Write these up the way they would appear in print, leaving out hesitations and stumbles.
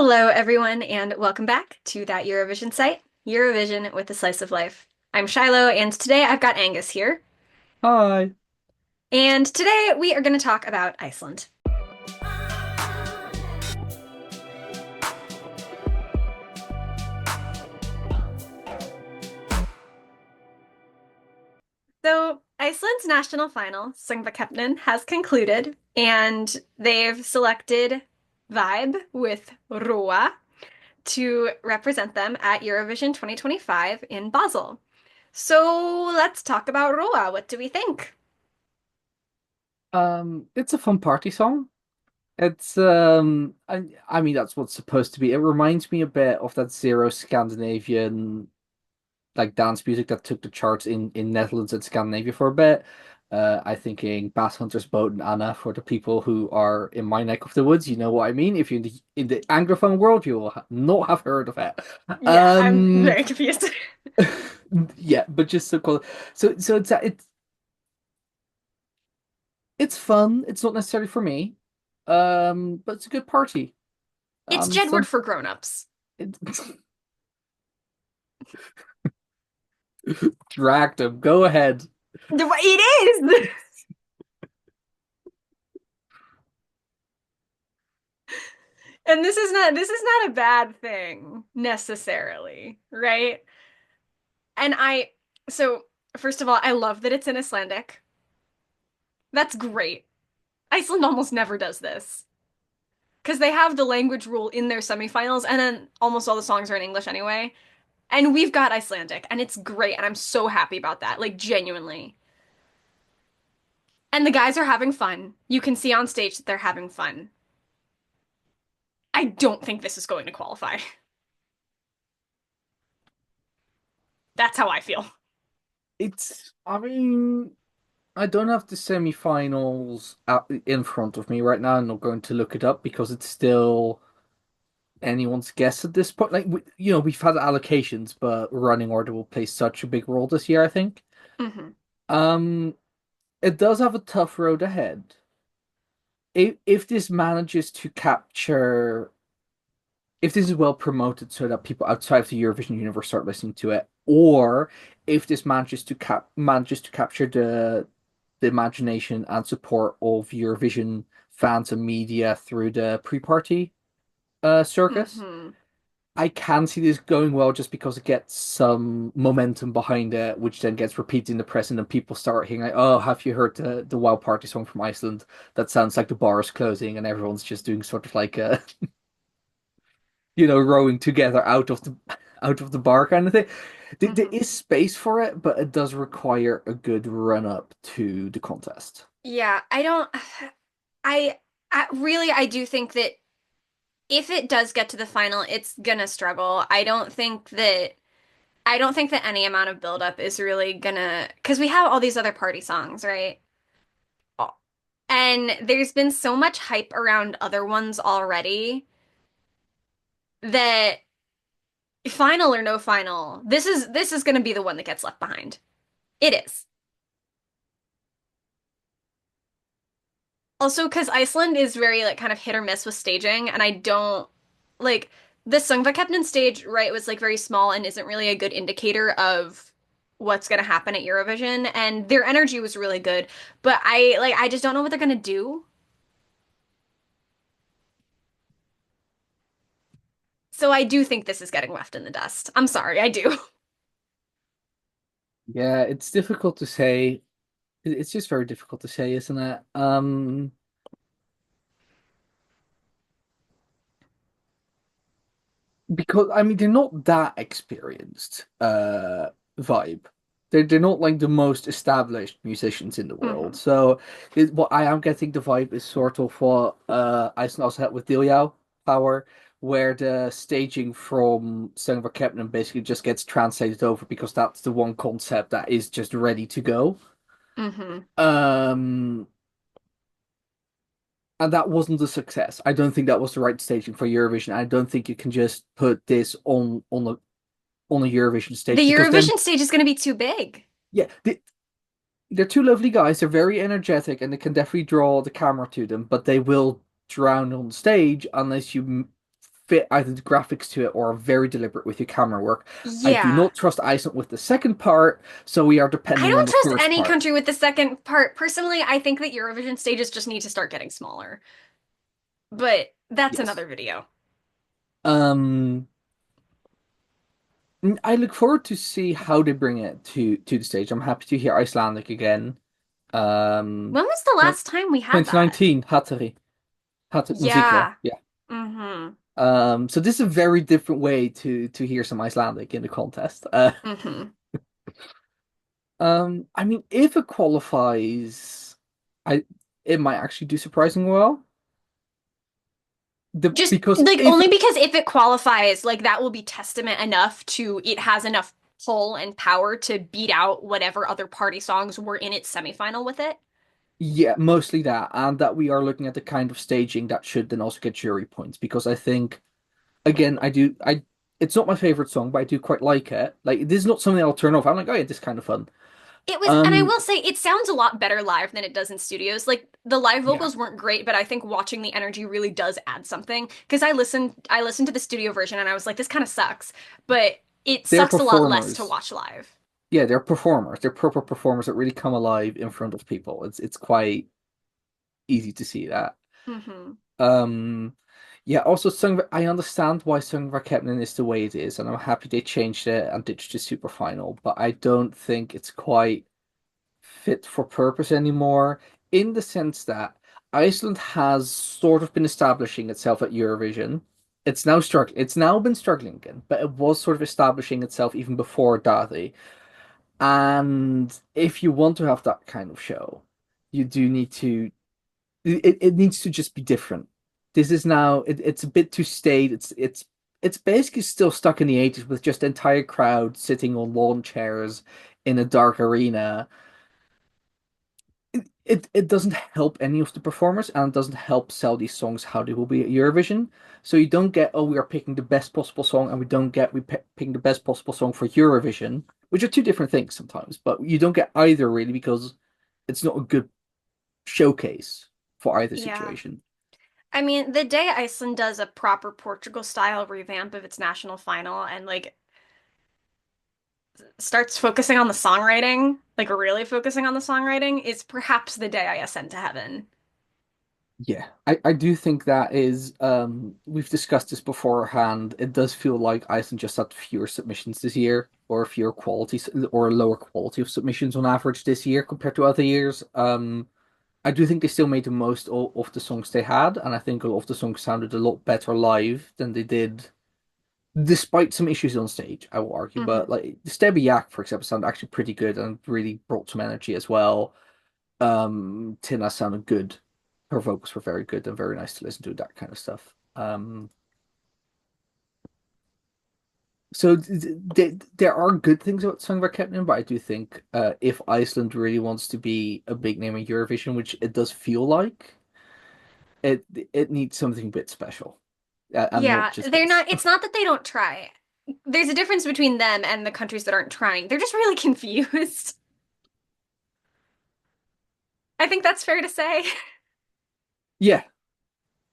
Hello, everyone, and welcome back to that Eurovision site, Eurovision with a Slice of Life. I'm Shiloh, and today I've got Angus here. Hi. And today we are going to talk about Iceland. So, Iceland's national final, Söngvakeppnin, has concluded, and they've selected Vibe with Roa to represent them at Eurovision 2025 in Basel. So, let's talk about Roa. What do we think? It's a fun party song. It's I mean that's what it's supposed to be. It reminds me a bit of that Zero Scandinavian like dance music that took the charts in Netherlands and Scandinavia for a bit. I thinking Bass Hunter's Boat and Anna for the people who are in my neck of the woods. You know what I mean. If you're in the Anglophone world, you will not have heard of it. Yeah, I'm Um, very confused. yeah, but just so cool. So it's fun. It's not necessarily for me. But it's a good party. It's Jedward Some for grown-ups. it, dragged him. Go ahead. It is! And this is not a bad thing necessarily, right? And so first of all, I love that it's in Icelandic. That's great. Iceland almost never does this because they have the language rule in their semifinals, and then almost all the songs are in English anyway. And we've got Icelandic, and it's great, and I'm so happy about that, like genuinely. And the guys are having fun. You can see on stage that they're having fun. I don't think this is going to qualify. That's how I feel. I mean, I don't have the semi-finals out in front of me right now. I'm not going to look it up because it's still anyone's guess at this point. Like, we've had allocations, but running order will play such a big role this year, I think. Hmm. Um, it does have a tough road ahead. If this manages to capture if this is well promoted so that people outside of the Eurovision universe start listening to it, or if this manages to capture the imagination and support of Eurovision fans and media through the pre-party circus. Hmm. I can see this going well just because it gets some momentum behind it, which then gets repeated in the press, and then people start hearing like, "Oh, have you heard the Wild Party song from Iceland? That sounds like the bar is closing, and everyone's just doing sort of like a rowing together out of the bar kind of thing. There Hmm. is space for it, but it does require a good run up to the contest. Yeah, I don't. I, I really, I do think that if it does get to the final, it's gonna struggle. I don't think that any amount of buildup is really gonna, because we have all these other party songs, right? Oh. And there's been so much hype around other ones already that final or no final, this is gonna be the one that gets left behind. It is. Also, because Iceland is very like kind of hit or miss with staging, and I don't like the Söngvakeppnin stage, right, was like very small and isn't really a good indicator of what's gonna happen at Eurovision. And their energy was really good, but I just don't know what they're gonna do. So I do think this is getting left in the dust. I'm sorry, I do. Yeah, it's difficult to say. It's just very difficult to say, isn't it? Because I mean they're not that experienced, vibe. They're not like the most established musicians in the world. Hmm. So what I am getting the vibe is sort of what Iceland also had with Diljá Power, where the staging from Söngvakeppnin basically just gets translated over because that's the one concept that is just ready to go. Hmm. Um, and that wasn't a success. I don't think that was the right staging for Eurovision. I don't think you can just put this on a Eurovision The stage because then, Eurovision stage is gonna be too big. yeah, they're two lovely guys. They're very energetic and they can definitely draw the camera to them, but they will drown on stage unless you fit either the graphics to it or are very deliberate with your camera work. I do Yeah. not trust Iceland with the second part, so we are I depending on don't the trust first any part. country with the second part. Personally, I think that Eurovision stages just need to start getting smaller. But that's Yes. another video. Um, I look forward to see how they bring it to the stage. I'm happy to hear Icelandic again. Um, When was the tw- last time we had that? 2019, Hatari Musikle. Yeah. Yeah. Mm-hmm. So this is a very different way to hear some Icelandic in the contest. Mm-hmm. I mean, if it qualifies, I it might actually do surprisingly well. Just Because like if only because if it qualifies, like that will be testament enough to it has enough pull and power to beat out whatever other party songs were in its semifinal with it. yeah, mostly that, and that we are looking at the kind of staging that should then also get jury points. Because I think again, I it's not my favorite song, but I do quite like it. Like this is not something I'll turn off. I'm like, oh yeah, this is kind of fun. It was, and I Um, will say, it sounds a lot better live than it does in studios. Like the live yeah, vocals weren't great, but I think watching the energy really does add something. Because I listened to the studio version, and I was like, this kind of sucks, but it they're sucks a lot less to performers. watch live. Yeah, they're performers. They're proper performers that really come alive in front of people. It's quite easy to see that. Hmm. Um, yeah, also I understand why Söngvakeppnin is the way it is, and I'm happy they changed it and ditched the super final, but I don't think it's quite fit for purpose anymore, in the sense that Iceland has sort of been establishing itself at Eurovision. It's now struggling. It's now been struggling again, but it was sort of establishing itself even before Dadi. And if you want to have that kind of show, you do need to it needs to just be different. This is now it's a bit too staid. It's basically still stuck in the 80s with just entire crowd sitting on lawn chairs in a dark arena. It doesn't help any of the performers and it doesn't help sell these songs how they will be at Eurovision. So you don't get, oh, we are picking the best possible song, and we don't get picking the best possible song for Eurovision, which are two different things sometimes, but you don't get either really because it's not a good showcase for either Yeah. situation. I mean, the day Iceland does a proper Portugal style revamp of its national final and like starts focusing on the songwriting, like really focusing on the songwriting, is perhaps the day I ascend to heaven. Yeah, I do think that is we've discussed this beforehand. It does feel like Iceland just had fewer submissions this year, or fewer quality or a lower quality of submissions on average this year compared to other years. I do think they still made the most of the songs they had, and I think a lot of the songs sounded a lot better live than they did, despite some issues on stage, I will argue. But Hmm. like Stebby Yak, for example, sounded actually pretty good and really brought some energy as well. Tina sounded good. Her vocals were very good and very nice to listen to, that kind of stuff. So there are good things about Söngvakeppnin, but I do think if Iceland really wants to be a big name in Eurovision, which it does feel like, it needs something a bit special, and not Yeah, just they're this. not, it's not that they don't try. There's a difference between them and the countries that aren't trying. They're just really confused. I think that's fair to say. Yeah,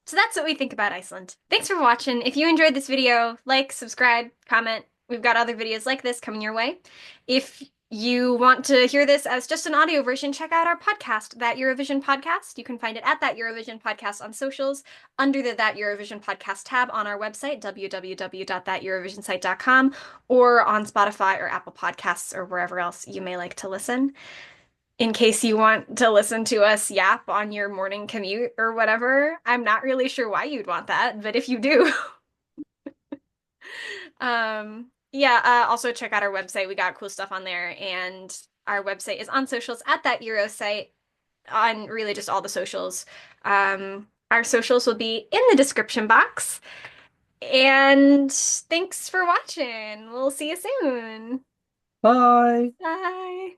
So that's what we think about Iceland. Thanks for watching. If you enjoyed this video, like, subscribe, comment. We've got other videos like this coming your way. If you want to hear this as just an audio version, check out our podcast, That Eurovision Podcast. You can find it at That Eurovision Podcast on socials, under the That Eurovision Podcast tab on our website, www.thateurovisionsite.com, or on Spotify or Apple Podcasts or wherever else you may like to listen in case you want to listen to us yap on your morning commute or whatever. I'm not really sure why you'd want that, but if you do, yeah, also check out our website. We got cool stuff on there, and our website is on socials at that Euro site on really just all the socials. Our socials will be in the description box. And thanks for watching. We'll see you soon. bye. Bye.